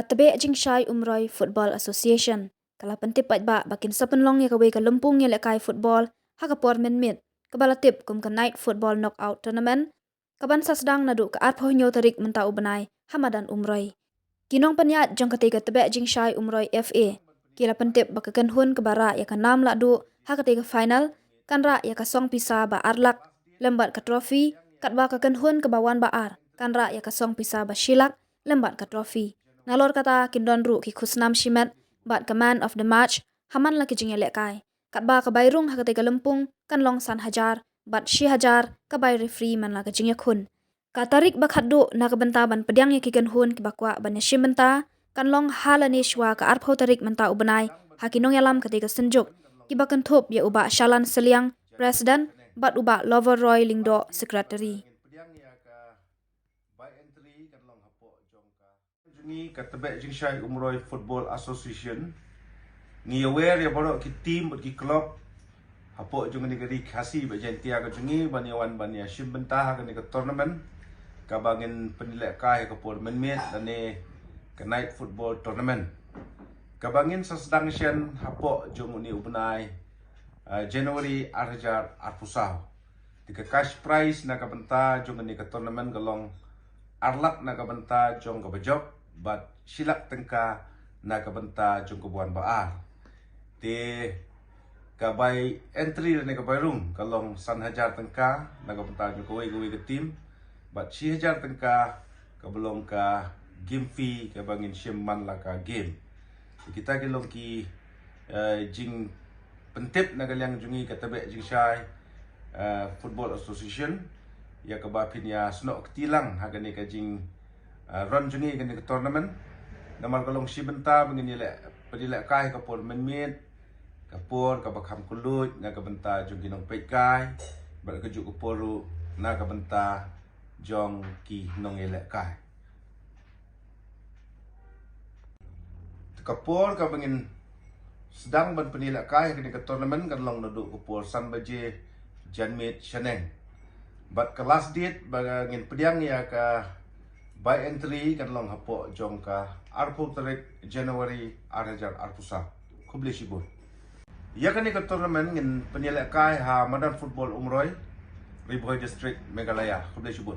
Ka tebe jing shai umroi Football Association. Kala pentip ba bakin sapenlong ya kawe ka lempung ya lekai football ha ka por men mit. Kabala tip kum ka night football knockout tournament. Kaban sasdang nadu ka arpo nyo tarik menta ubenai hamadan umroi. Kinong panyat jong ketiga tebe jing shai umroi FA. Kila pentip bakakan hun ke bara ya ka nam la du ha ketiga final kan ra ya ka song pisa ba arlak lembat ka trofi kat ba ka kan hun ke bawan ba ar kan ra ya ka song pisa ba shilak lembat ka trofi. Nalor kata kindon ru ki khusnam shimet bat ka man of the match haman la ki jing elek kai kat ba ka bairung ha ketiga lempung kan long san hajar bat shi hajar ka bai referee man la ka jing ya khun. Ka tarik bakhat du na ka benta ban pediang ya ki kan hun ki bakwa ban ya shim benta kan long halani shwa ka arpho tarik menta ubenai hakinong yalam ketiga senjuk ki bakan thop ya uba shalan seliang president bat uba lover roy lingdo secretary. Ni katebek jing syai umroi Football Association ni aware ya borok ki team ki club hapo jung ni gari khasi ba jentia ka jungi baniawan bania shim bentah ka ni ka tournament ka bangin penilai kai ka por menmet dan ni ka night football tournament ka bangin sasdang sian hapo jung ni ubnai January arhajar arpusau tika cash prize na ka benta jung ni ka tournament galong arlak na ka benta jong ka bajok bat silak tengka na kabenta jung kubuan baar te kabay entry na kabay room kalong san hajar tengka na kabenta jung kuwi ke team bat si hajar tengka kabelong ka game fee kabangin syemman la ka game kita kilong ki jing pentip na galyang jungi katabe jing syai Football Association ya kabapin ya snok tilang hagani ka jing run jungi kan ke tournament namal kalong si benta mengini le pedilek kai kapor menmit kapor ka bakham kulut na ka benta jung ginong pei kai bar ka ju kaporu na ka benta jong ki nong elek kai kapor ka bengin sedang ban penilek kai kan ke tournament kan long nadu kapor san baje janmit shaneng bat kelas date bagangin pediang ya ka by entry kan long hapo jong ka arpo tarik January arhajar arpusa kubli sibur ya kan ka tournament ngin penilai kai ha madan football umroi Riboy district Meghalaya kubli sibur